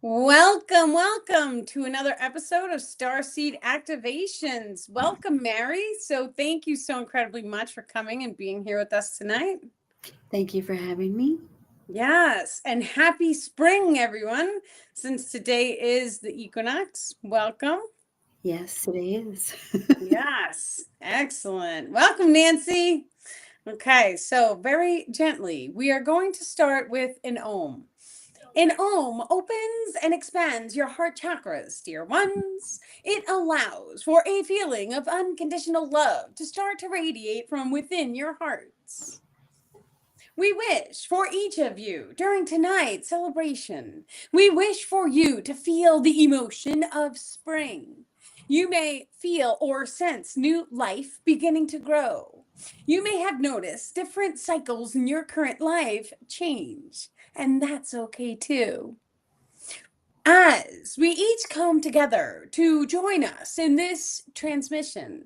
Welcome to another episode of Starseed Activations. Welcome, Mary. So thank you so incredibly much for coming and being here with us tonight. Thank you for having me. Yes, and happy spring, everyone. Since today is the equinox, welcome. Yes, it is. Yes, excellent. Welcome, Nancy. Okay, so very gently, we are going to start with an Om. An Om opens and expands your heart chakras, dear ones. It allows for a feeling of unconditional love to start to radiate from within your hearts. We wish for each of you during tonight's celebration. We wish for you to feel the emotion of spring. You may feel or sense new life beginning to grow. You may have noticed different cycles in your current life change, and that's okay too. As we each come together to join us in this transmission,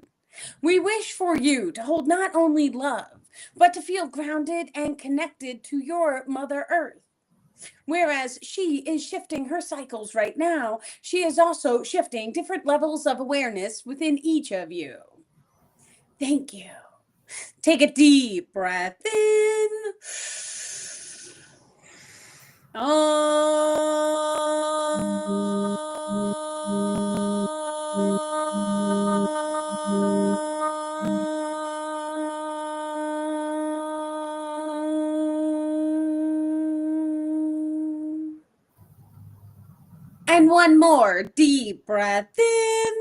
we wish for you to hold not only love, but to feel grounded and connected to your Mother Earth. Whereas she is shifting her cycles right now, she is also shifting different levels of awareness within each of you. Thank you. Take a deep breath in. And one more deep breath in.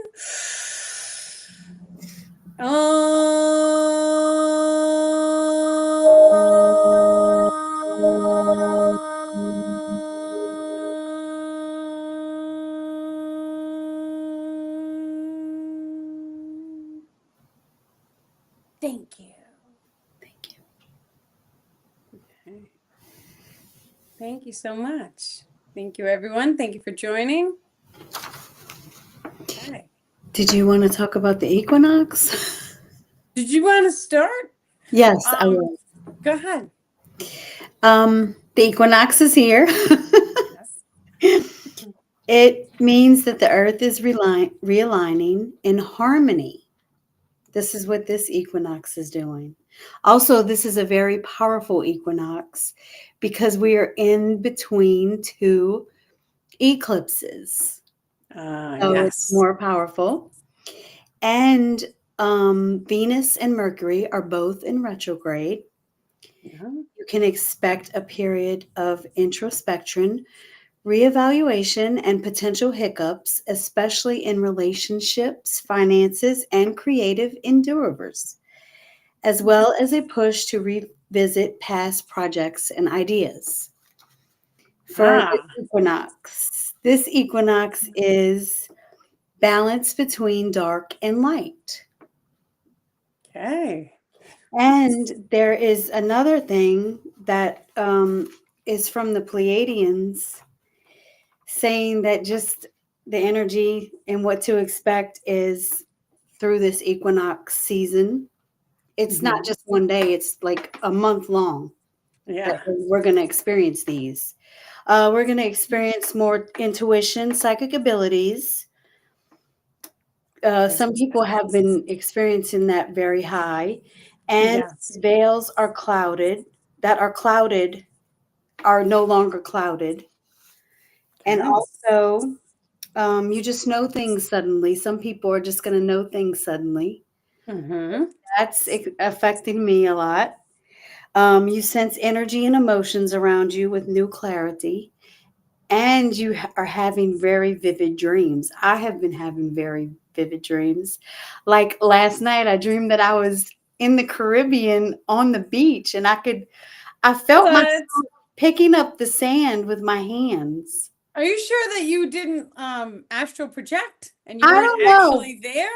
Thank you. Thank you. Okay. Thank you so much. Thank you, everyone. Thank you for joining. Okay. Did you want to talk about the equinox? Did you want to start? Yes, I Um, will. Go ahead. The equinox is here. Yes. It means that the earth is realigning in harmony. This is what this equinox is doing. Also, this is a very powerful equinox because we are in between two eclipses. So it's Yes. more powerful. And Venus and Mercury are both in retrograde. Yeah. You can expect a period of introspection, reevaluation, and potential hiccups, especially in relationships, finances, and creative endeavors, as well as a push to revisit past projects and ideas. For Ah, this equinox is balance between dark and light. okay. And there is another thing that is from the Pleiadians saying that just the energy and what to expect is through this equinox season. It's not Hmm. just one day, it's like a month long that Yeah. we're going to experience these. We're going to experience more intuition, psychic abilities. Yes. Some people have been experiencing that very high, and Yes. veils are clouded are no longer clouded. And Okay. also, you just know things suddenly. Some people are just going to know things suddenly. Mm-hmm. That's affecting me a lot. You sense energy and emotions around you with new clarity, and you are having very vivid dreams. I have been having very vivid dreams. Like last night, I dreamed that I was in the Caribbean on the beach, and I felt myself What? picking up the sand with my hands. Are you sure that you didn't astral project and you I weren't don't know. actually there?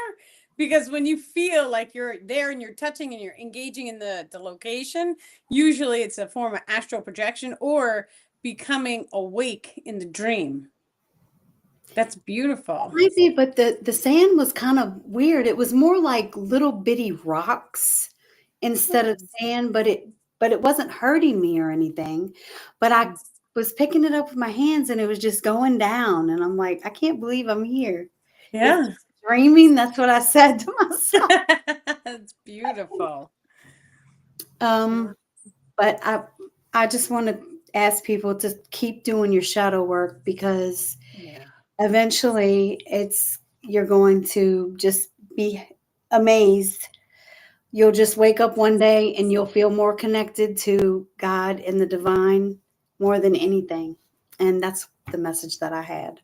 Because when you feel like you're there and you're touching and you're engaging in the location, usually it's a form of astral projection or becoming awake in the dream. That's beautiful. Might be, but the sand was kind of weird. It was more like little bitty rocks instead of sand, but it wasn't hurting me or anything. But was picking it up with my hands and it was just going down. And I'm like, I can't believe I'm here. Is Yeah. this dreaming? That's what I said to myself. It's beautiful. Um, but I just want to ask people to keep doing your shadow work because Yeah. eventually you're going to just be amazed. You'll just wake up one day and you'll feel more connected to God and the divine more than anything. And that's the message that I had.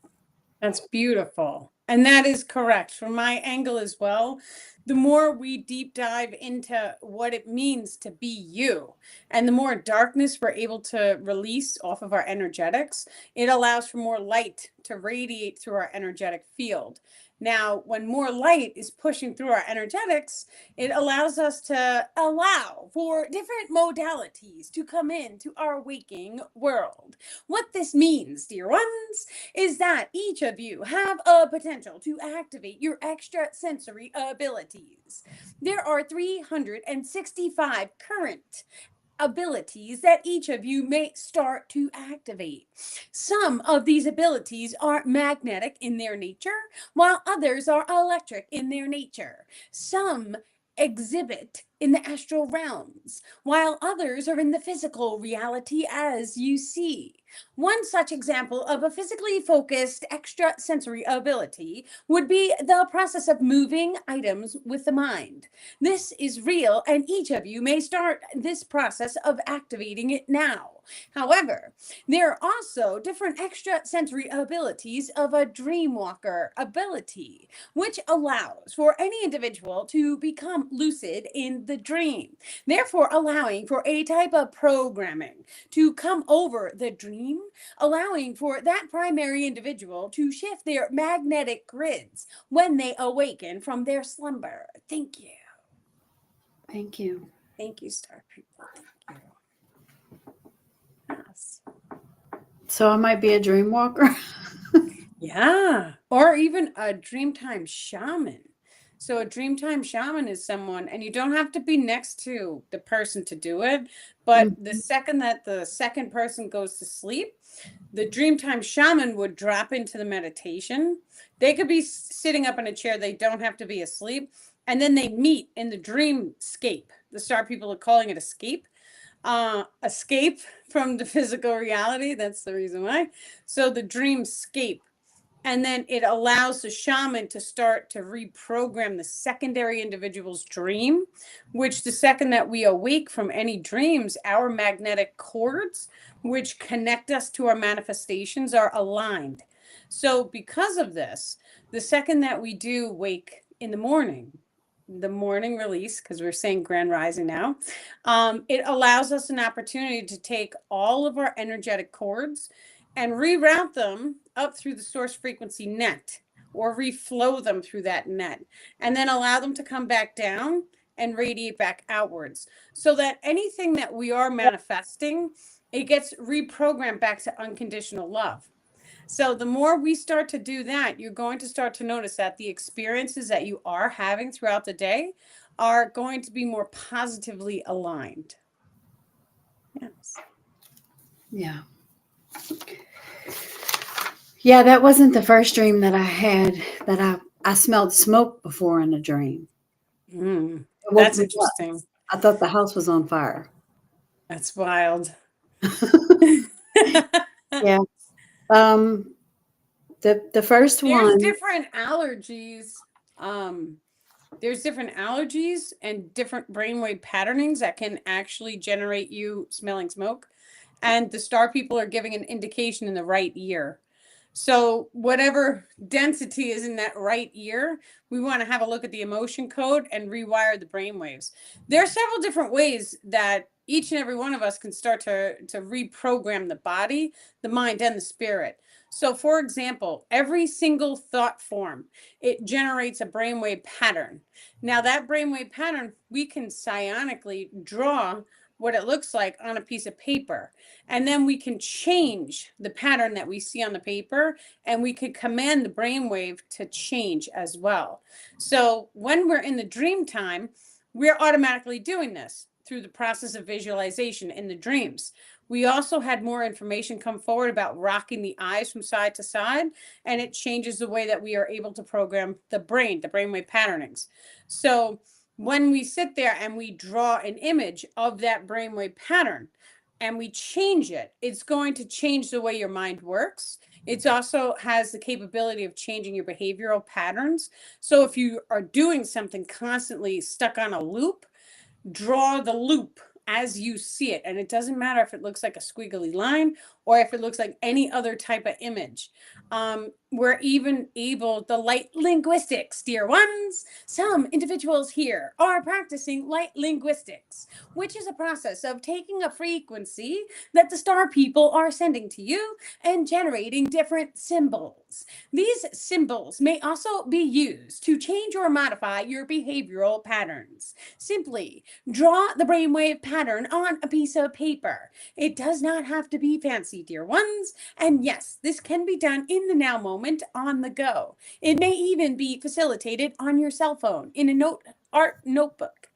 That's beautiful. And that is correct from my angle as well. The more we deep dive into what it means to be you, and the more darkness we're able to release off of our energetics, it allows for more light to radiate through our energetic field. Now, when more light is pushing through our energetics, it allows us to allow for different modalities to come into our waking world. What this means, dear ones, is that each of you have a potential to activate your extrasensory abilities. There are 365 current abilities that each of you may start to activate. Some of these abilities are magnetic in their nature, while others are electric in their nature. Some exhibit in the astral realms, while others are in the physical reality as you see. One such example of a physically focused extrasensory ability would be the process of moving items with the mind. This is real, and each of you may start this process of activating it now. However, there are also different extrasensory abilities of a dreamwalker ability, which allows for any individual to become lucid in the dream, therefore allowing for a type of programming to come over the dream, allowing for that primary individual to shift their magnetic grids when they awaken from their slumber. Thank you. Thank you. Thank you, Star People. Thank you. Yes. So I might be a dream walker. Yeah. Or even a Dreamtime shaman. So a Dreamtime shaman is someone, and you don't have to be next to the person to do it, but the Mhm. second that the second person goes to sleep, the Dreamtime shaman would drop into the meditation. They could be sitting up in a chair, they don't have to be asleep, and then they meet in the dreamscape. The Star People are calling it escape. Escape from the physical reality. That's the reason why. So the dreamscape, and then it allows the shaman to start to reprogram the secondary individual's dream, which the second that we awake from any dreams, our magnetic cords, which connect us to our manifestations, are aligned. So, because of this, the second that we do wake in the morning release, because we're saying grand rising now, it allows us an opportunity to take all of our energetic cords and reroute them up through the source frequency net, or reflow them through that net, and then allow them to come back down and radiate back outwards, so that anything that we are manifesting, it gets reprogrammed back to unconditional love. So the more we start to do that, you're going to start to notice that the experiences that you are having throughout the day are going to be more positively aligned. Yes. Yeah. Yeah, that wasn't the first dream that I had that I smelled smoke before in a dream. It woke That's me up. interesting. I thought the house was on fire. That's wild. Yeah. Um, the first There's one, different allergies. Um, there's different allergies and different brainwave patternings that can actually generate you smelling smoke. And the Star People are giving an indication in the right ear. So whatever density is in that right ear, we want to have a look at the emotion code and rewire the brain waves. There are several different ways that each and every one of us can start to reprogram the body, the mind, and the spirit. So, for example, every single thought form, it generates a brainwave pattern. Now, that brainwave pattern, we can psionically draw what it looks like on a piece of paper. And then we can change the pattern that we see on the paper, and we could command the brainwave to change as well. So when we're in the dream time, we're automatically doing this through the process of visualization in the dreams. We also had more information come forward about rocking the eyes from side to side, and it changes the way that we are able to program the brainwave patternings. So when we sit there and we draw an image of that brainwave pattern and we change it, it's going to change the way your mind works. It also has the capability of changing your behavioral patterns. So if you are doing something constantly stuck on a loop, draw the loop as you see it. And it doesn't matter if it looks like a squiggly line or if it looks like any other type of image. We're even able, the light linguistics, dear ones. Some individuals here are practicing light linguistics, which is a process of taking a frequency that the star people are sending to you and generating different symbols. These symbols may also be used to change or modify your behavioral patterns. Simply draw the brainwave pattern on a piece of paper. It does not have to be fancy, dear ones. And yes, this can be done in the now moment on the go. It may even be facilitated on your cell phone in a art notebook.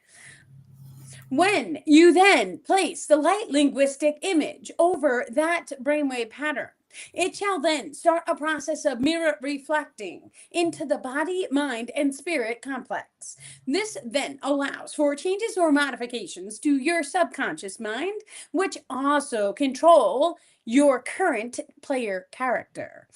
When you then place the light linguistic image over that brainwave pattern, it shall then start a process of mirror reflecting into the body, mind, and spirit complex. This then allows for changes or modifications to your subconscious mind, which also control your current player character.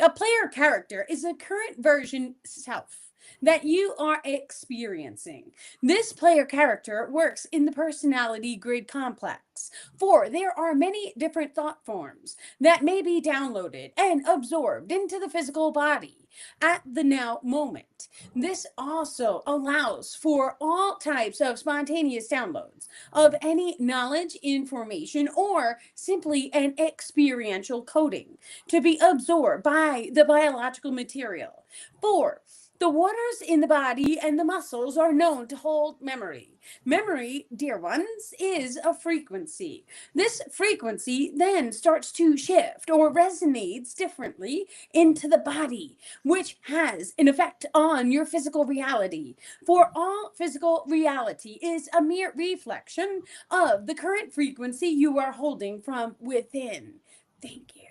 A player character is a current version self that you are experiencing. This player character works in the personality grid complex, for there are many different thought forms that may be downloaded and absorbed into the physical body at the now moment. This also allows for all types of spontaneous downloads of any knowledge, information, or simply an experiential coding to be absorbed by the biological material. For the waters in the body and the muscles are known to hold memory. Memory, dear ones, is a frequency. This frequency then starts to shift or resonates differently into the body, which has an effect on your physical reality. For all physical reality is a mere reflection of the current frequency you are holding from within. Thank you.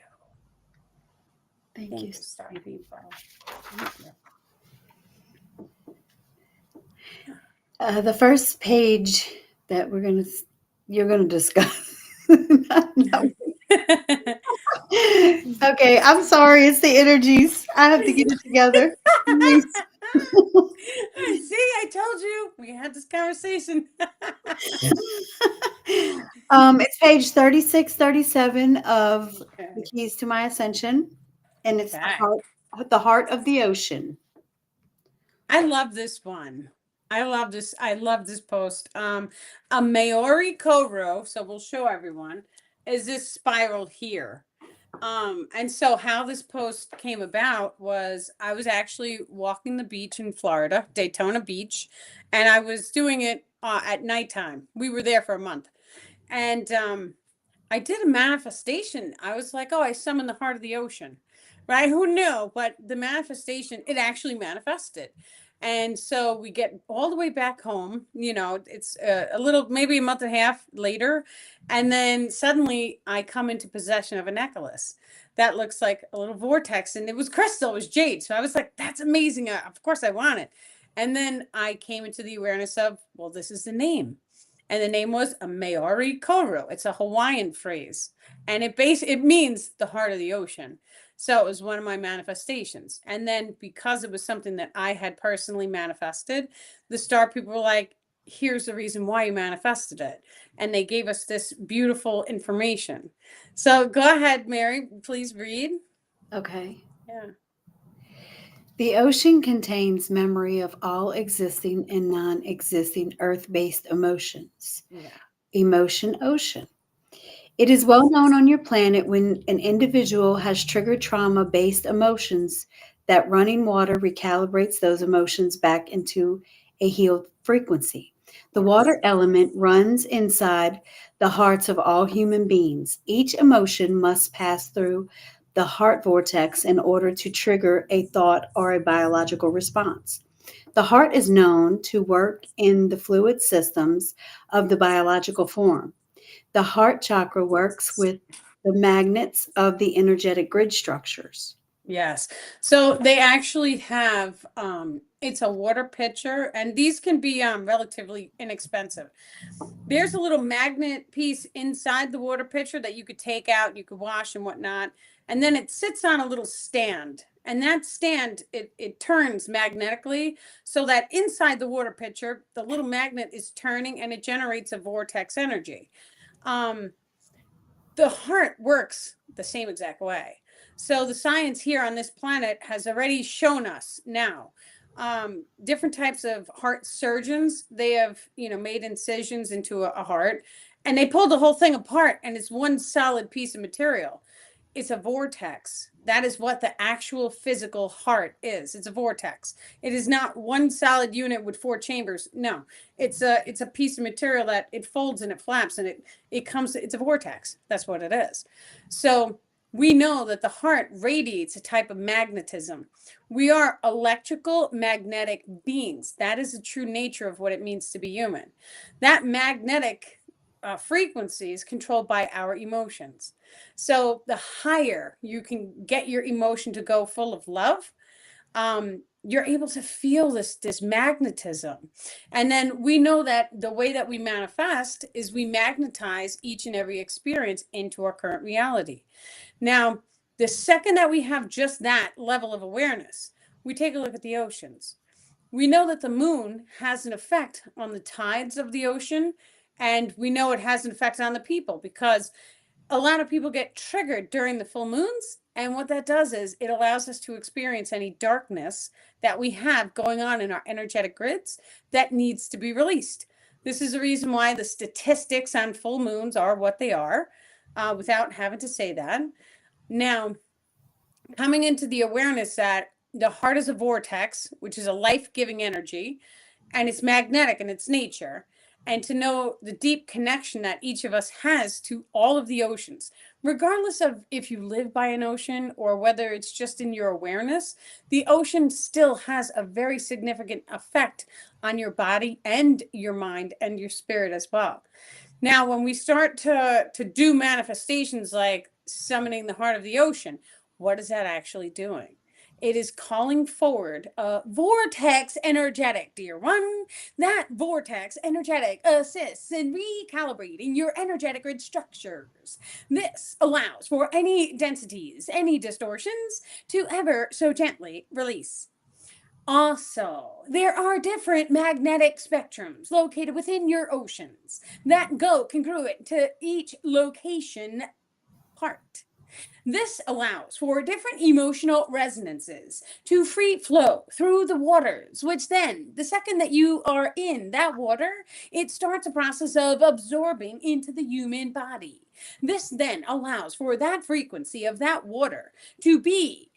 Thank you. Thank you, star people. Thank you. The first page that you're gonna discuss. No. Okay, I'm sorry. It's the energies. I have to get it together. Please. See, I told you we had this conversation. It's page 36, 37 of The Okay. Keys to My Ascension, and it's Okay. the heart of the ocean. I love this one. I love this. I love this post. A Maori Koro, so we'll show everyone, is this spiral here. And so how this post came about was I was actually walking the beach in Florida, Daytona Beach, and I was doing it at nighttime. We were there for a month. And I did a manifestation. I was like, oh, I summoned the heart of the ocean, right? Who knew? But the manifestation, it actually manifested. And so we get all the way back home, it's a little, maybe a month and a half later. And then suddenly I come into possession of a necklace that looks like a little vortex. And it was crystal, it was jade. So I was like, that's amazing. Of course I want it. And then I came into the awareness of, well, this is the name, and the name was a Maori Koro. It's a Hawaiian phrase, and it means the heart of the ocean. So it was one of my manifestations. And then because it was something that I had personally manifested, the star people were like, here's the reason why you manifested it. And they gave us this beautiful information. So go ahead, Mary, please read. Okay. Yeah. The ocean contains memory of all existing and non existing earth based emotions. Yeah. Emotion ocean. It is well known on your planet when an individual has triggered trauma based emotions that running water recalibrates those emotions back into a healed frequency. The Yes. water element runs inside the hearts of all human beings. Each emotion must pass through the heart vortex in order to trigger a thought or a biological response. The heart is known to work in the fluid systems of the biological form. The heart chakra works with the magnets of the energetic grid structures. Yes. So they actually have it's a water pitcher, and these can be relatively inexpensive. There's a little magnet piece inside the water pitcher that you could take out, you could wash and whatnot. And then it sits on a little stand. And that stand, it turns magnetically so that inside the water pitcher, the little magnet is turning and it generates a vortex energy. Um, the heart works the same exact way. So the science here on this planet has already shown us now different types of heart surgeons. They have, made incisions into a heart, and they pulled the whole thing apart, and it's one solid piece of material. It's a vortex. That is what the actual physical heart is. It's a vortex. It is not one solid unit with four chambers. No, it's a piece of material that it folds and it flaps and it comes. It's a vortex. That's what it is. So we know that the heart radiates a type of magnetism. We are electrical magnetic beings. That is the true nature of what it means to be human. That magnetic frequency is controlled by our emotions. So the higher you can get your emotion to go full of love, you're able to feel this magnetism. And then we know that the way that we manifest is we magnetize each and every experience into our current reality. Now, the second that we have just that level of awareness, we take a look at the oceans. We know that the moon has an effect on the tides of the ocean, and we know it has an effect on the people because a lot of people get triggered during the full moons. And what that does is it allows us to experience any darkness that we have going on in our energetic grids that needs to be released. This is the reason why the statistics on full moons are what they are, without having to say that. Now, coming into the awareness that the heart is a vortex, which is a life-giving energy, and it's magnetic in its nature, and to know the deep connection that each of us has to all of the oceans, regardless of if you live by an ocean or whether it's just in your awareness, the ocean still has a very significant effect on your body and your mind and your spirit as well. Now, when we start to do manifestations like summoning the heart of the ocean, what is that actually doing? It is calling forward a vortex energetic, dear one. That vortex energetic assists in recalibrating your energetic grid structures. This allows for any densities, any distortions to ever so gently release. Also, there are different magnetic spectrums located within your oceans that go congruent to each location part. This allows for different emotional resonances to free flow through the waters, which then, the second that you are in that water, it starts a process of absorbing into the human body. This then allows for that frequency of that water to be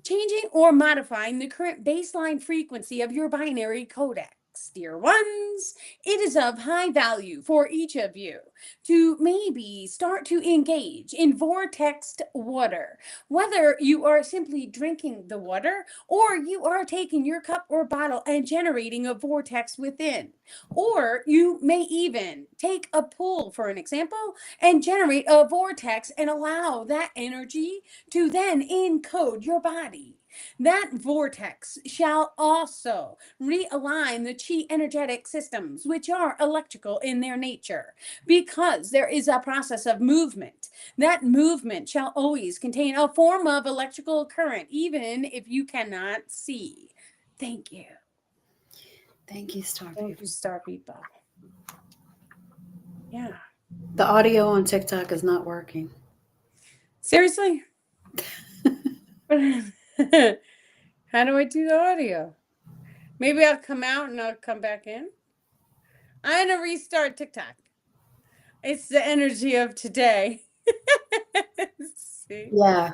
changing or modifying the current baseline frequency of your binary codec. Dear ones, it is of high value for each of you to maybe start to engage in vortexed water. Whether you are simply drinking the water or you are taking your cup or bottle and generating a vortex within. Or you may even take a pool, for an example, and generate a vortex and allow that energy to then encode your body. That vortex shall also realign the chi energetic systems, which are electrical in their nature, because there is a process of movement. That movement shall always contain a form of electrical current, even if you cannot see. Thank you. Thank you, Star Thank People. you, Star People. Yeah. The audio on TikTok is not working. Seriously? How do I do the audio? Maybe I'll come out and I'll come back in. I'm gonna restart TikTok. It's the energy of today. See? Yeah,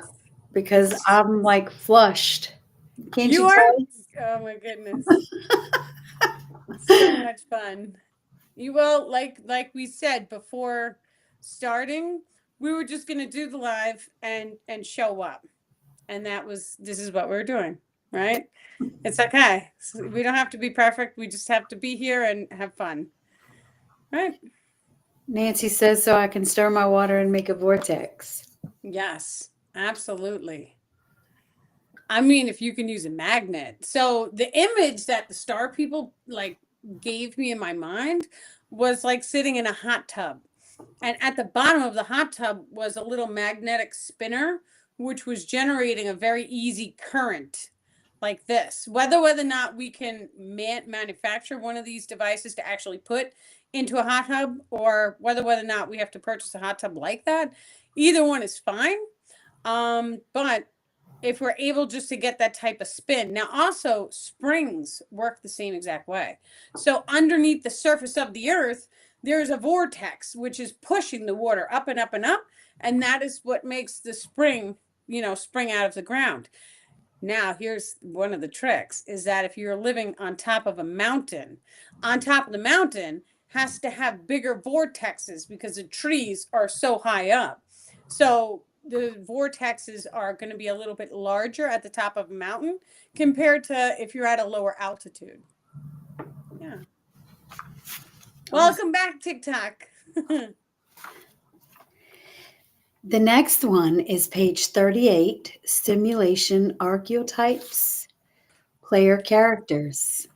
because I'm like flushed. Can't You you are? tell? Oh my goodness. So much fun. You will, like we said before starting, we were just gonna do the live and show up. And this is what we're doing, right? It's okay. We don't have to be perfect. We just have to be here and have fun. Right? Nancy says so I can stir my water and make a vortex. Yes, absolutely. I mean, if you can use a magnet. So the image that the star people like gave me in my mind was like sitting in a hot tub. And at the bottom of the hot tub was a little magnetic spinner, which was generating a very easy current like this. Whether or not we can manufacture one of these devices to actually put into a hot tub, or whether or not we have to purchase a hot tub like that, either one is fine. But if we're able just to get that type of spin. Now, also, springs work the same exact way. So, underneath the surface of the earth, there's a vortex which is pushing the water up and up and up. And that is what makes the spring, spring out of the ground. Now, here's one of the tricks is that if you're living on top of a mountain, on top of the mountain has to have bigger vortexes because the trees are so high up. So the vortexes are going to be a little bit larger at the top of a mountain compared to if you're at a lower altitude. Yeah. Welcome back, TikTok. The next one is page 38, Stimulation Archetypes, Player Characters.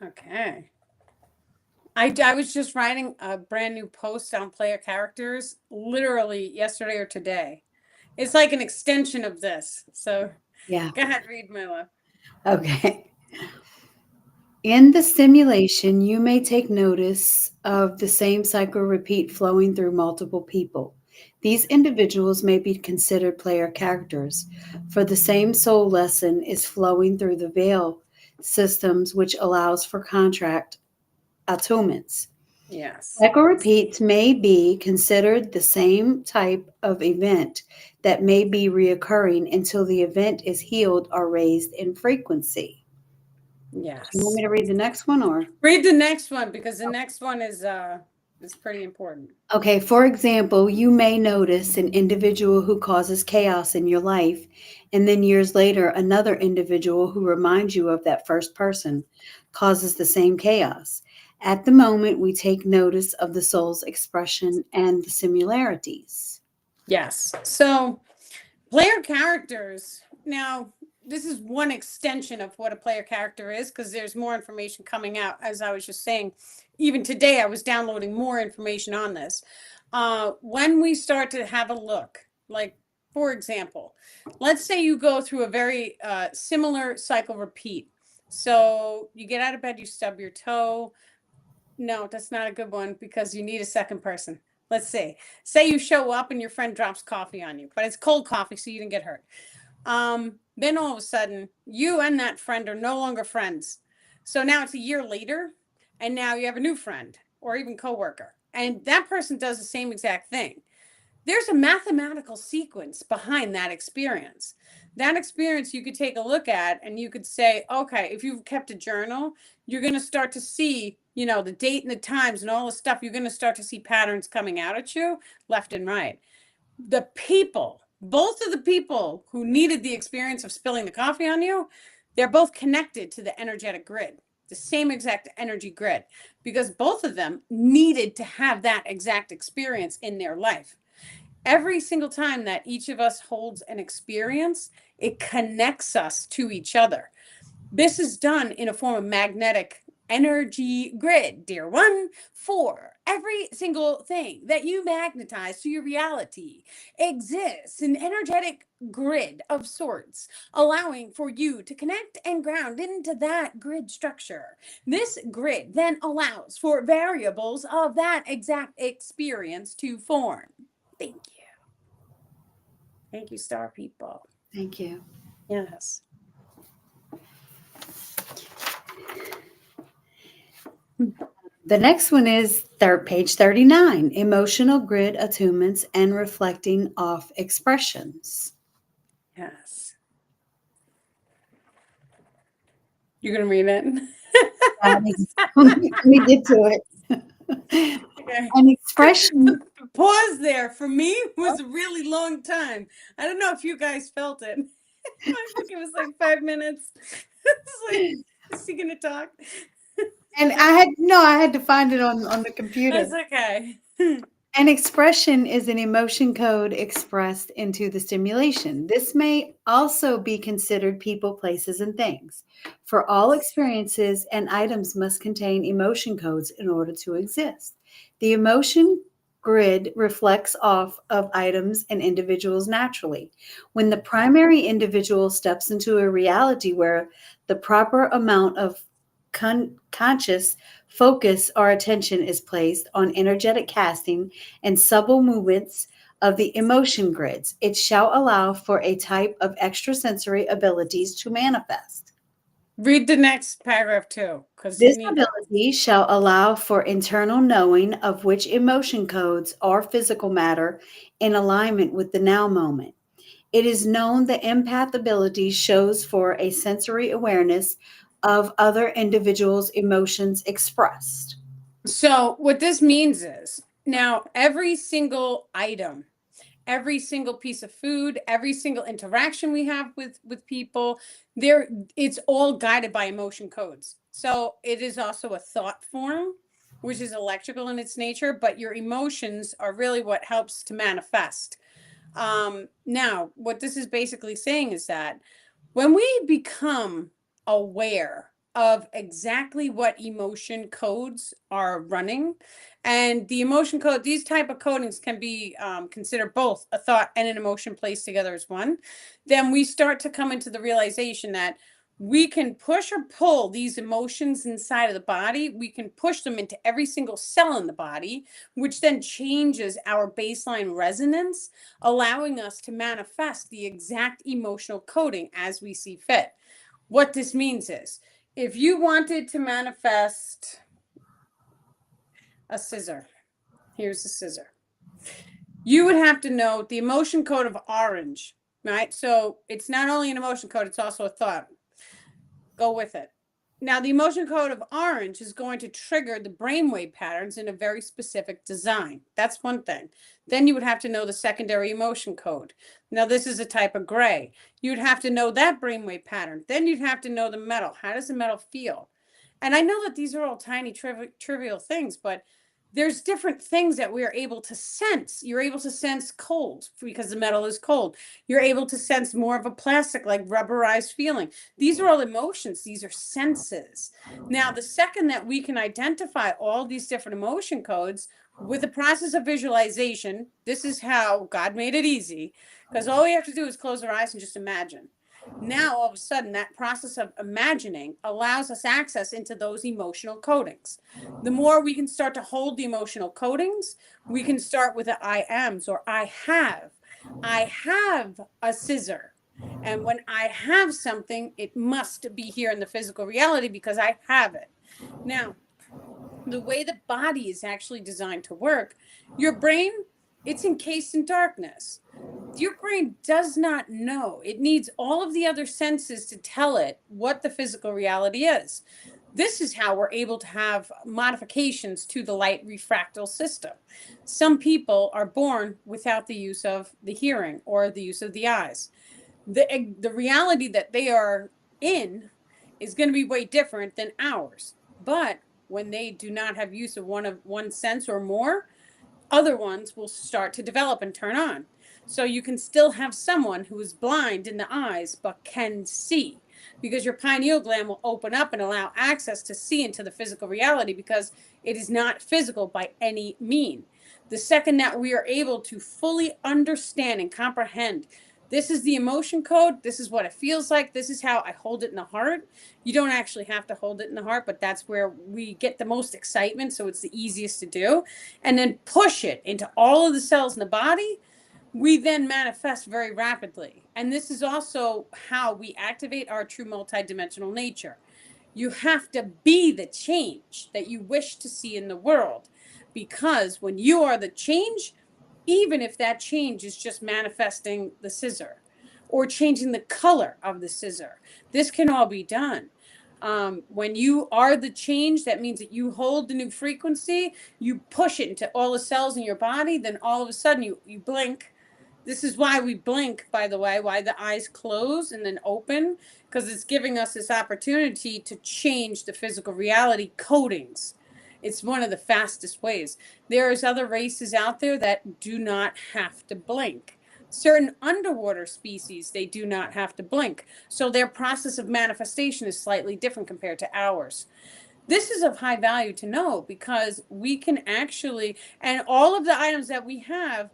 Okay. I was just writing a brand new post on player characters literally yesterday or today. It's like an extension of this. So Yeah. go ahead, read, Mila. Okay. In the stimulation, you may take notice of the same cycle repeat flowing through multiple people. These individuals may be considered player characters, for the same soul lesson is flowing through the veil systems, which allows for contract attunements. Yes. Cycle repeats may be considered the same type of event that may be reoccurring until the event is healed or raised in frequency. You want Yes. me to read the next one or? Read the next one because the next one is pretty important. Okay, for example, you may notice an individual who causes chaos in your life, and then years later, another individual who reminds you of that first person causes the same chaos. At the moment, we take notice of the soul's expression and the similarities. Yes. So player characters. Now, this is one extension of what a player character is because there's more information coming out. As I was just saying, even today, I was downloading more information on this. When we start to have a look, like for example, let's say you go through a very similar cycle repeat. So you get out of bed, you stub your toe. No, that's not a good one because you need a second person. Let's see. Say you show up and your friend drops coffee on you, but it's cold coffee, so you didn't get hurt. Then all of a sudden, you and that friend are no longer friends. So now it's a year later, and now you have a new friend or even coworker, and that person does the same exact thing. There's a mathematical sequence behind that experience. That experience you could take a look at and you could say, okay, if you've kept a journal, you're going to start to see, the date and the times and all the stuff. You're going to start to see patterns coming out at you left and right. The people, both of the people who needed the experience of spilling the coffee on you, they're both connected to the energetic grid, the same exact energy grid, because both of them needed to have that exact experience in their life. Every single time that each of us holds an experience, it connects us to each other. This is done in a form of magnetic energy grid, dear one, for every single thing that you magnetize to your reality exists an energetic grid of sorts, allowing for you to connect and ground into that grid structure. This grid then allows for variables of that exact experience to form. Thank you. Thank you, star people. Thank you. Yes. The next one is page 39, Emotional Grid Attunements and Reflecting Off Expressions. Yes. You're going to read it? Let me get to it. Okay. An expression. The pause there for me was a really long time. I don't know if you guys felt it. I think it was like 5 minutes. It's like, is he going to talk? And I had to find it on the That's computer. okay. An expression is an emotion code expressed into the stimulation. This may also be considered people, places, and things. For all experiences and items must contain emotion codes in order to exist. The emotion grid reflects off of items and individuals naturally. When the primary individual steps into a reality where the proper amount of conscious focus or attention is placed on energetic casting and subtle movements of the emotion grids, it shall allow for a type of extrasensory abilities to manifest. Read the next paragraph too, because you This need that. ability shall allow for internal knowing of which emotion codes are physical matter in alignment with the now moment. It is known the empath ability shows for a sensory awareness of other individuals' emotions expressed. So, what this means is now every single item, every single piece of food, every single interaction we have with people, there it's all guided by emotion codes. So, it is also a thought form, which is electrical in its nature, but your emotions are really what helps to manifest. Now, what this is basically saying is that when we become aware of exactly what emotion codes are running, and the emotion code, these type of codings can be considered both a thought and an emotion placed together as one, then we start to come into the realization that we can push or pull these emotions inside of the body. We can push them into every single cell in the body, which then changes our baseline resonance, allowing us to manifest the exact emotional coding as we see fit. What this means is if you wanted to manifest a scissor, here's a scissor, you would have to know the emotion code of orange, right? So it's not only an emotion code, it's also a thought. Go with it. Now, the emotion code of orange is going to trigger the brainwave patterns in a very specific design. That's one thing. Then you would have to know the secondary emotion code. Now, this is a type of gray. You'd have to know that brainwave pattern. Then you'd have to know the metal. How does the metal feel? And I know that these are all tiny, trivial things, but there's different things that we are able to sense. You're able to sense cold because the metal is cold. You're able to sense more of a plastic, like rubberized feeling. These are all emotions, these are senses. Now, the second that we can identify all these different emotion codes with the process of visualization, this is how God made it easy, because all we have to do is close our eyes and just imagine. Now, all of a sudden, that process of imagining allows us access into those emotional codings. The more we can start to hold the emotional codings, we can start with the I ams or I have. I have a scissor. And when I have something, it must be here in the physical reality because I have it. Now, the way the body is actually designed to work, your brain, it's encased in darkness. Your brain does not know. It needs all of the other senses to tell it what the physical reality is. This is how we're able to have modifications to the light refractal system. Some people are born without the use of the hearing or the use of the eyes. The reality that they are in is going to be way different than ours. But when they do not have use of one sense or more, other ones will start to develop and turn on. So you can still have someone who is blind in the eyes but can see because your pineal gland will open up and allow access to see into the physical reality because it is not physical by any mean. The second that we are able to fully understand and comprehend this is the emotion code, this is what it feels like, this is how I hold it in the heart. You don't actually have to hold it in the heart, but that's where we get the most excitement, so it's the easiest to do, and then push it into all of the cells in the body. We then manifest very rapidly. And this is also how we activate our true multidimensional nature. You have to be the change that you wish to see in the world. Because when you are the change, even if that change is just manifesting the scissor or changing the color of the scissor, this can all be done. When you are the change, that means that you hold the new frequency, you push it into all the cells in your body, then all of a sudden you blink This is why we blink, by the way, why the eyes close and then open, because it's giving us this opportunity to change the physical reality codings. It's one of the fastest ways. There's other races out there that do not have to blink. Certain underwater species, they do not have to blink. So their process of manifestation is slightly different compared to ours. This is of high value to know because we can actually, and all of the items that we have,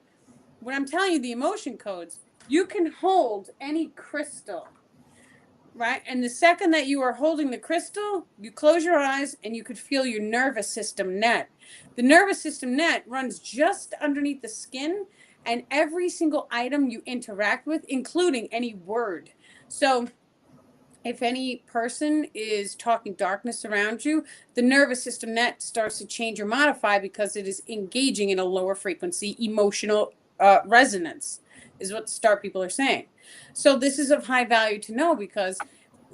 when I'm telling you the emotion codes, you can hold any crystal, right? And the second that you are holding the crystal, you close your eyes and you could feel your nervous system net. The nervous system net runs just underneath the skin and every single item you interact with, including any word. So if any person is talking darkness around you, the nervous system net starts to change or modify because it is engaging in a lower frequency emotional resonance, is what the star people are saying. So, this is of high value to know because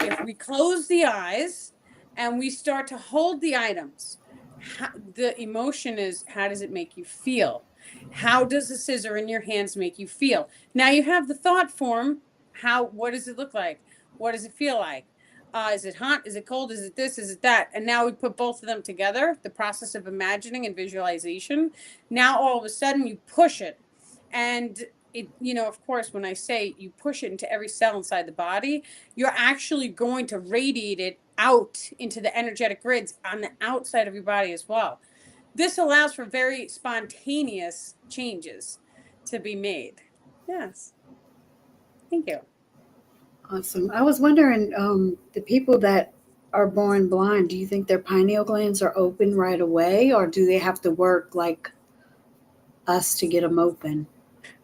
if we close the eyes and we start to hold the items, the emotion is how does it make you feel? How does the scissor in your hands make you feel? Now you have the thought form. What does it look like? What does it feel like? Is it hot? Is it cold? Is it this? Is it that? And now we put both of them together, the process of imagining and visualization. Now all of a sudden you push it. And it, of course, when I say you push it into every cell inside the body, you're actually going to radiate it out into the energetic grids on the outside of your body as well. This allows for very spontaneous changes to be made. Yes. Thank you. Awesome. I was wondering, the people that are born blind, do you think their pineal glands are open right away, or do they have to work like us to get them open?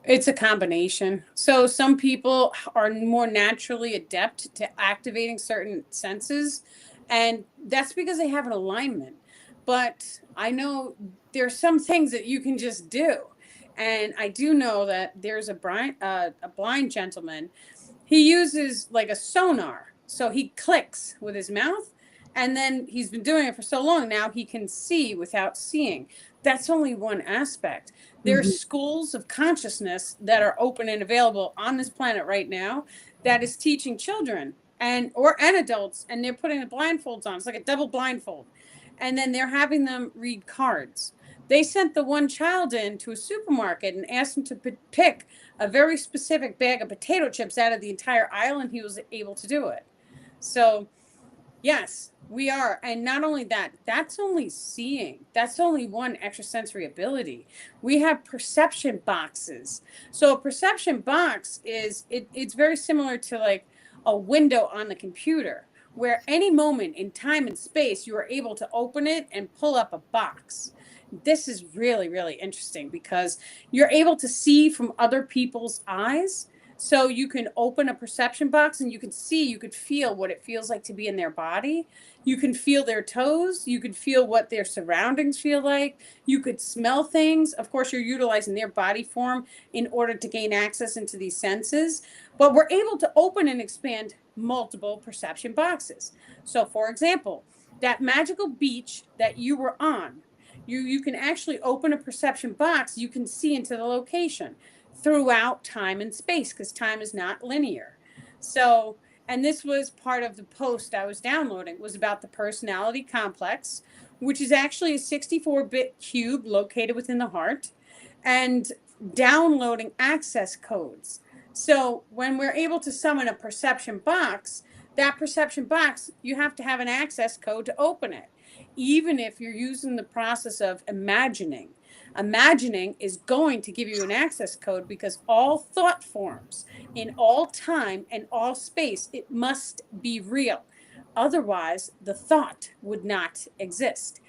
It's a combination. So some people are more naturally adept to activating certain senses, and that's because they have an alignment. But I know there's some things that you can just do. And I do know that there's a blind gentleman. He uses like a sonar. So he clicks with his mouth, and then he's been doing it for so long now he can see without seeing. That's only one aspect. There are Hmm. schools of consciousness that are open and available on this planet right now that is teaching children and adults, and they're putting the blindfolds on. It's like a double blindfold. And then they're having them read cards. They sent the one child in to a supermarket and asked him to pick a very specific bag of potato chips out of the entire aisle, and he was able to do it. So yes, we are. And not only that, that's only seeing. That's only one extrasensory ability. We have perception boxes. So a perception box it's very similar to like a window on the computer where any moment in time and space you are able to open it and pull up a box. This is really, really interesting because you're able to see from other people's eyes, so you can open a perception box and you can see, you could feel what it feels like to be in their body. You can feel their toes. You could feel what their surroundings feel like. You could smell things. Of course, you're utilizing their body form in order to gain access into these senses. But we're able to open and expand multiple perception boxes. So, for example, that magical beach that you were on, you can actually open a perception box. You can see into the location throughout time and space because time is not linear. So, and this was part of the post I was downloading, was about the personality complex, which is actually a 64-bit cube located within the heart, and downloading access codes. So when we're able to summon a perception box, that perception box, you have to have an access code to open it, even if you're using the process of imagining. Imagining is going to give you an access code because all thought forms in all time and all space, it must be real. Otherwise, the thought would not exist.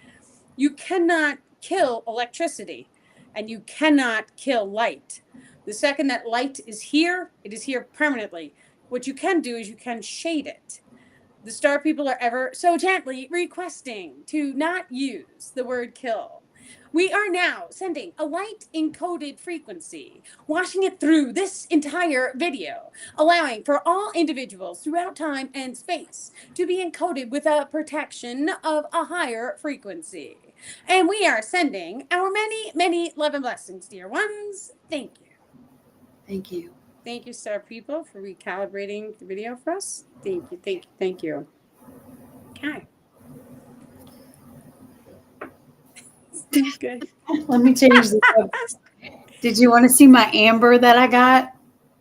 You cannot kill electricity and you cannot kill light. The second that light is here, it is here permanently. What you can do is you can shade it. The star people are ever so gently requesting to not use the word kill. We are now sending a light encoded frequency, washing it through this entire video, allowing for all individuals throughout time and space to be encoded with a protection of a higher frequency. And we are sending our many, many love and blessings, dear ones. Thank you. Thank you. Thank you, Star People, for recalibrating the video for us. Thank you, thank you, thank you. Okay. Good. Let me change this up. Did you want to see my amber that I got?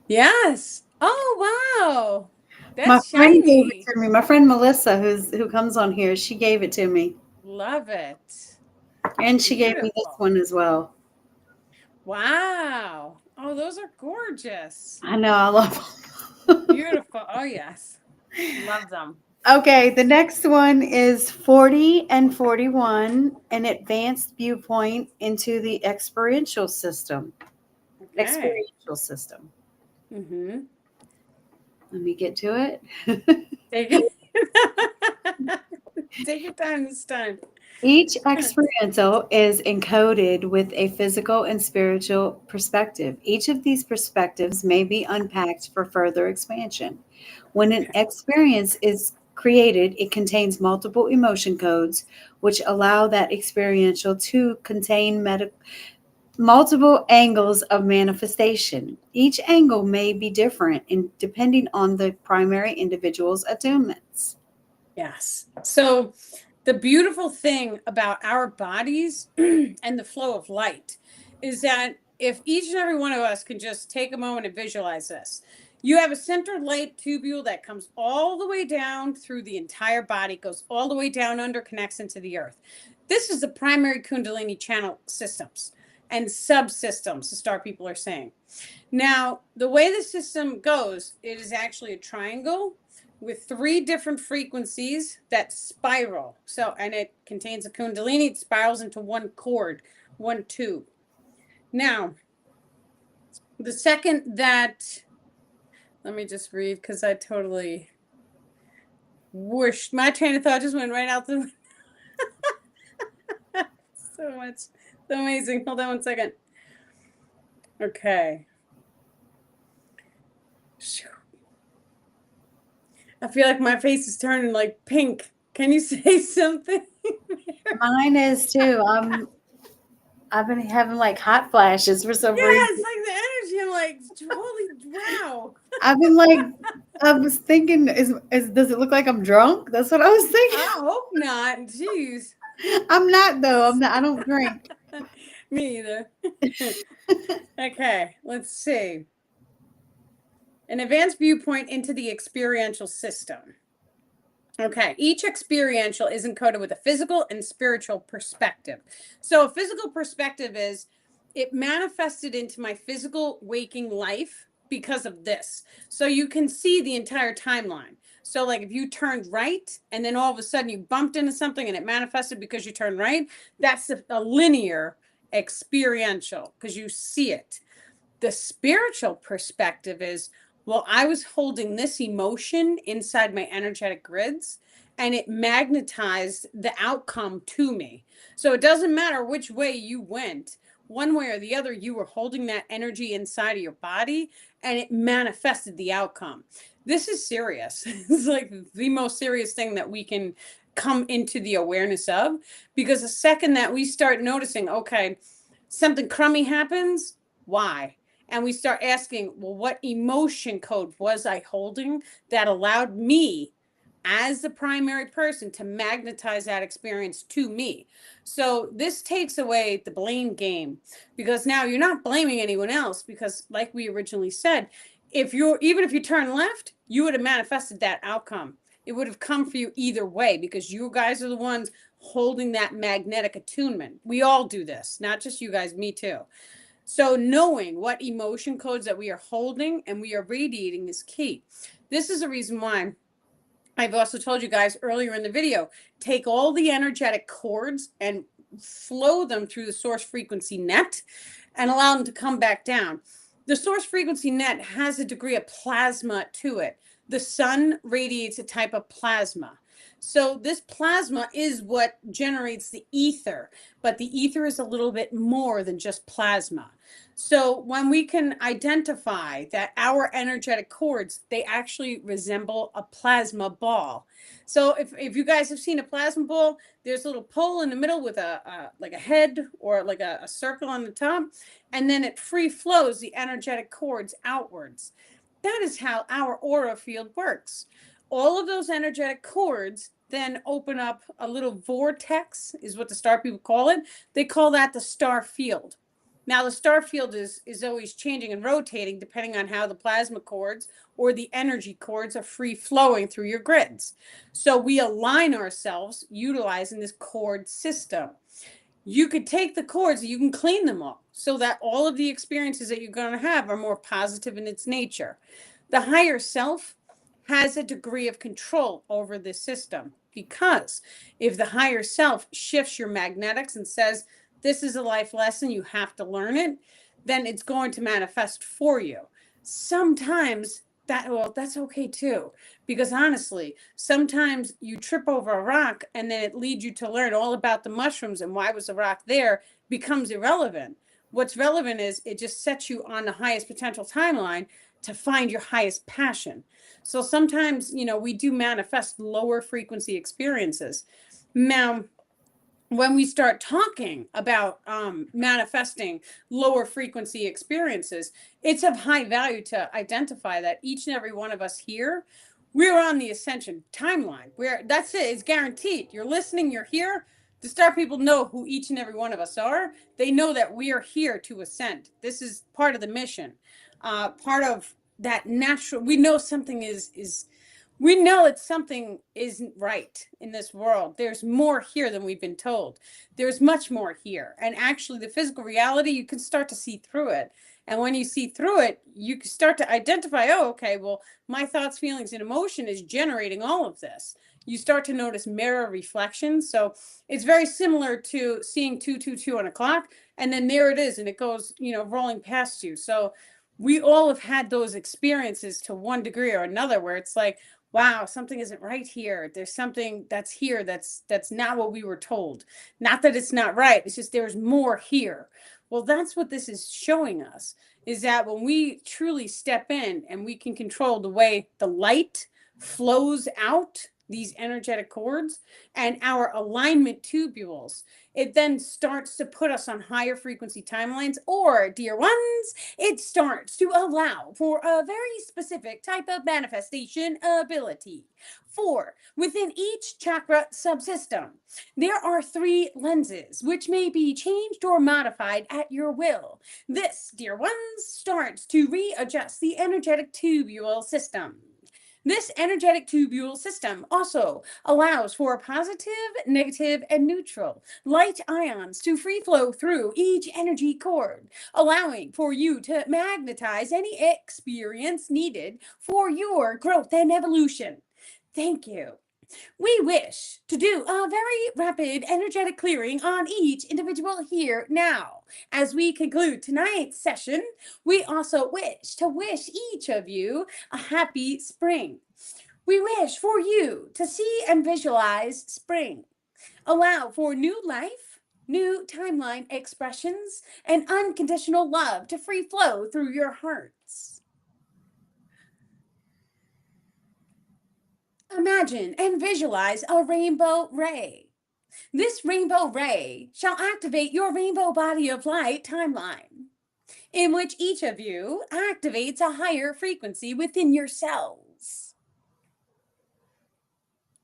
Yes. Oh, wow. My That's friend gave it shiny. to me. My friend Melissa, who comes on here, she gave it to me, Love it. and she gave me this Beautiful. one as well. Wow. Oh, those are gorgeous. I know, I love them. Beautiful. Oh, yes. Love them. Okay, the next one is 40 and 41, an advanced viewpoint into the experiential system. Okay. Experiential system. Mm-hmm. Let me get to it. Take it. Take your time this time. Each experiential is encoded with a physical and spiritual perspective. Each of these perspectives may be unpacked for further expansion. When an Okay. experience is created, it contains multiple emotion codes, which allow that experiential to contain multiple angles of manifestation. Each angle may be different depending on the primary individual's attunements. Yes. So the beautiful thing about our bodies and the flow of light is that if each and every one of us can just take a moment and visualize this, you have a center light tubule that comes all the way down through the entire body, goes all the way down under, connects into the earth. This is the primary Kundalini channel systems and subsystems, the star people are saying. Now, the way the system goes, it is actually a triangle with 3 different frequencies that spiral. So, and it contains a Kundalini, it spirals into one cord, one tube. Now, the second that, let me just read because I totally whooshed. My train of thought just went right out the so much. So amazing. Hold on one second. Okay. I feel like my face is turning like pink. Can you say something? Mine is too. I've been having like hot flashes for some Yeah, reason. it's like the energy. I'm like, holy wow. I've been like, I was thinking, is does it look like I'm drunk? That's what I was thinking. I hope not. Jeez. I'm not though. I'm not. I don't drink. Me either. Okay, let's see. An advanced viewpoint into the experiential system. Okay, each experiential is encoded with a physical and spiritual perspective. So, a physical perspective is it manifested into my physical waking life because of this. So, you can see the entire timeline. So, like if you turned right and then all of a sudden you bumped into something and it manifested because you turned right, that's a linear experiential because you see it. The spiritual perspective is, well, I was holding this emotion inside my energetic grids and it magnetized the outcome to me. So it doesn't matter which way you went, one way or the other, you were holding that energy inside of your body and it manifested the outcome. This is serious. It's like the most serious thing that we can come into the awareness of, because the second that we start noticing, okay, something crummy happens, why? And we start asking, well, what emotion code was I holding that allowed me as the primary person to magnetize that experience to me? So this takes away the blame game, because now you're not blaming anyone else, because like we originally said, even if you turn left, you would have manifested that outcome. It would have come for you either way, because you guys are the ones holding that magnetic attunement. We all do this, not just you guys, me too. So knowing what emotion codes that we are holding and we are radiating is key. This is a reason why I've also told you guys earlier in the video, take all the energetic cords and flow them through the source frequency net and allow them to come back down. The source frequency net has a degree of plasma to it. The sun radiates a type of plasma. So this plasma is what generates the ether, but the ether is a little bit more than just plasma. So when we can identify that our energetic cords, they actually resemble a plasma ball. So if you guys have seen a plasma ball, there's a little pole in the middle with a like a head or like a circle on the top, and then it free flows the energetic cords outwards. That is how our aura field works. All of those energetic cords then open up a little vortex, is what the star people call it. They call that the star field. Now, the star field is always changing and rotating depending on how the plasma cords or the energy cords are free flowing through your grids. So we align ourselves utilizing this cord system. You could take the cords, you can clean them all so that all of the experiences that you're going to have are more positive in its nature. The higher self has a degree of control over this system because if the higher self shifts your magnetics and says, this is a life lesson, you have to learn it, then it's going to manifest for you. Sometimes that's okay too, because honestly, sometimes you trip over a rock and then it leads you to learn all about the mushrooms and why was the rock there becomes irrelevant. What's relevant is it just sets you on the highest potential timeline to find your highest passion. So sometimes, we do manifest lower frequency experiences. Now, when we start talking about manifesting lower frequency experiences, it's of high value to identify that each and every one of us here, we're on the ascension timeline. That's it. It's guaranteed. You're listening. You're here. The star people know who each and every one of us are. They know that we are here to ascend. This is part of the mission. Part of that natural. We know something is we know that something isn't right in this world. There's more here than we've been told. There's much more here. And actually, the physical reality, you can start to see through it. And when you see through it, you can start to identify, oh, okay, well, my thoughts, feelings, and emotion is generating all of this. You start to notice mirror reflections. So it's very similar to seeing 222 on a clock, and then there it is, and it goes, rolling past you. So we all have had those experiences to one degree or another where it's like, wow, something isn't right here. There's something that's here that's not what we were told. Not that it's not right. It's just there's more here. Well, that's what this is showing us, is that when we truly step in and we can control the way the light flows out these energetic cords and our alignment tubules, it then starts to put us on higher frequency timelines, or, dear ones, it starts to allow for a very specific type of manifestation ability. For within each chakra subsystem, there are 3 lenses which may be changed or modified at your will. This, dear ones, starts to readjust the energetic tubule system. This energetic tubule system also allows for positive, negative, and neutral light ions to free flow through each energy cord, allowing for you to magnetize any experience needed for your growth and evolution. Thank you. We wish to do a very rapid energetic clearing on each individual here now. As we conclude tonight's session, we also wish to wish each of you a happy spring. We wish for you to see and visualize spring. Allow for new life, new timeline expressions, and unconditional love to free flow through your hearts. Imagine and visualize a rainbow ray. This rainbow ray shall activate your rainbow body of light timeline, in which each of you activates a higher frequency within your cells.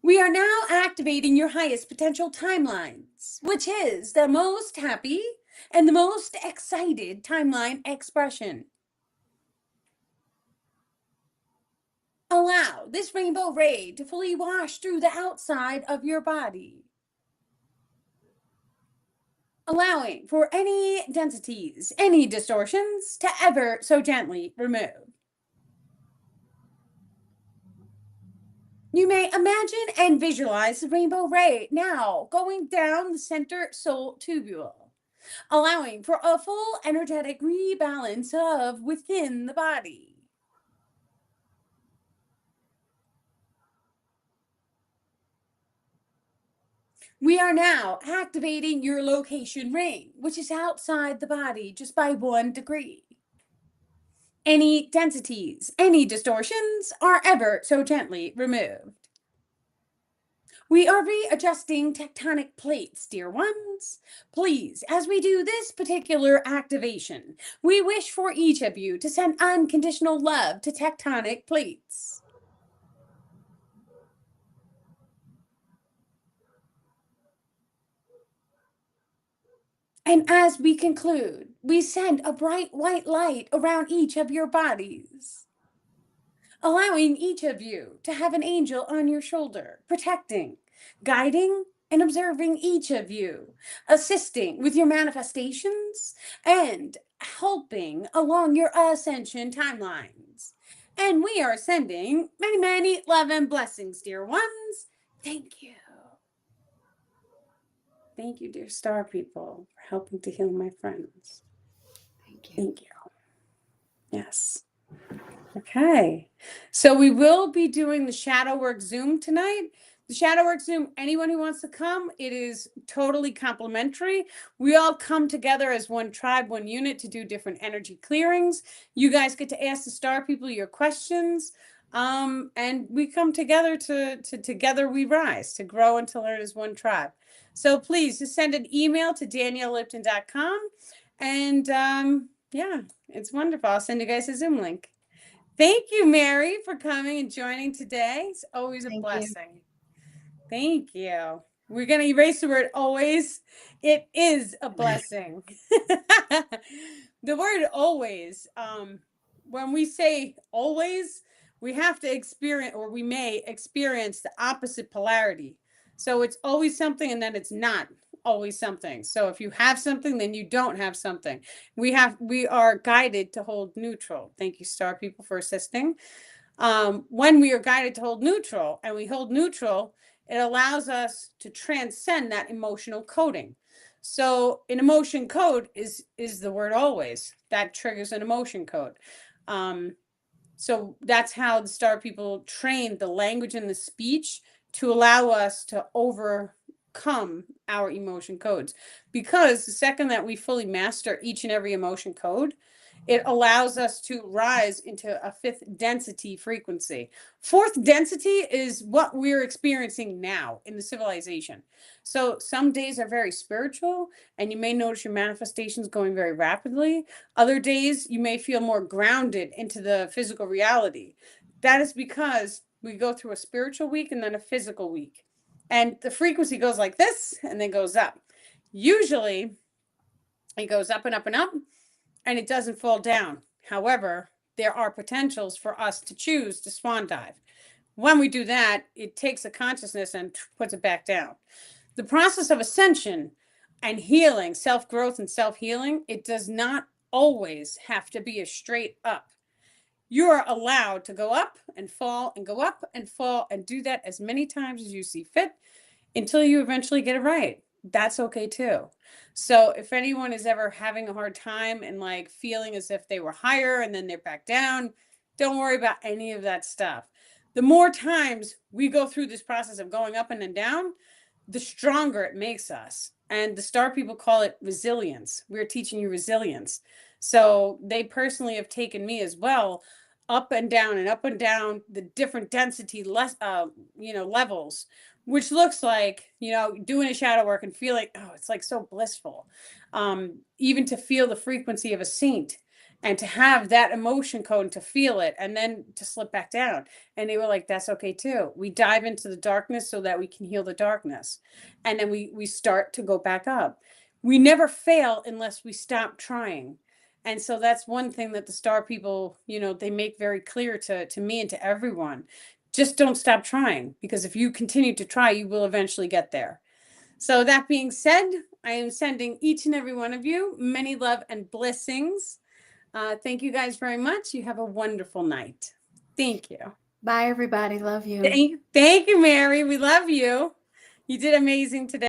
We are now activating your highest potential timelines, which is the most happy and the most excited timeline expression. Allow this rainbow ray to fully wash through the outside of your body, allowing for any densities, any distortions to ever so gently remove. You may imagine and visualize the rainbow ray now going down the center soul tubule, allowing for a full energetic rebalance of within the body. We are now activating your location ring, which is outside the body just by 1 degree. Any densities, any distortions are ever so gently removed. We are readjusting tectonic plates, dear ones. Please, as we do this particular activation, we wish for each of you to send unconditional love to tectonic plates. And as we conclude, we send a bright white light around each of your bodies, allowing each of you to have an angel on your shoulder, protecting, guiding, and observing each of you, assisting with your manifestations, and helping along your ascension timelines. And we are sending many, many love and blessings, dear ones. Thank you. Thank you, dear star people, for helping to heal my friends. Thank you. Thank you. Yes. Okay. So we will be doing the shadow work Zoom tonight. The shadow work Zoom, anyone who wants to come, it is totally complimentary. We all come together as one tribe, one unit to do different energy clearings. You guys get to ask the star people your questions. And we come together to together we rise, to grow and to learn as one tribe. So please just send an email to daniellelipton.com. And yeah, it's wonderful. I'll send you guys a Zoom link. Thank you, Mary, for coming and joining today. It's always a blessing. Thank you. We're going to erase the word always. It is a blessing. The word always, when we say always, we have to experience, or we may experience, the opposite polarity. So it's always something and then it's not always something. So if you have something, then you don't have something. We are guided to hold neutral. Thank you, star people, for assisting. When we are guided to hold neutral and we hold neutral, it allows us to transcend that emotional coding. So an emotion code is the word always. That triggers an emotion code. So that's how the star people train the language and the speech to allow us to overcome our emotion codes. Because the second that we fully master each and every emotion code, it allows us to rise into a 5th density frequency. 4th density is what we're experiencing now in the civilization. So some days are very spiritual, and you may notice your manifestations going very rapidly. Other days, you may feel more grounded into the physical reality. That is because we go through a spiritual week and then a physical week. And the frequency goes like this and then goes up. Usually, it goes up and up and up, and it doesn't fall down. However, there are potentials for us to choose to swan dive. When we do that, it takes a consciousness and puts it back down. The process of ascension and healing, self-growth and self-healing, it does not always have to be a straight up. You're allowed to go up and fall and go up and fall and do that as many times as you see fit until you eventually get it right. That's okay too. So if anyone is ever having a hard time and like feeling as if they were higher and then they're back down, don't worry about any of that stuff. The more times we go through this process of going up and then down, the stronger it makes us. And the star people call it resilience. We're teaching you resilience. So they personally have taken me as well up and down the different density levels, which looks like, doing a shadow work and feeling, oh, it's like so blissful. Even to feel the frequency of a saint and to have that emotion code and to feel it and then to slip back down. And they were like, that's okay too. We dive into the darkness so that we can heal the darkness. And then we start to go back up. We never fail unless we stop trying. And so that's one thing that the star people, they make very clear to me and to everyone. Just don't stop trying, because if you continue to try, you will eventually get there. So that being said, I am sending each and every one of you many love and blessings. Thank you guys very much. You have a wonderful night. Thank you. Bye, everybody. Love you. Thank you, Mary. We love you. You did amazing today.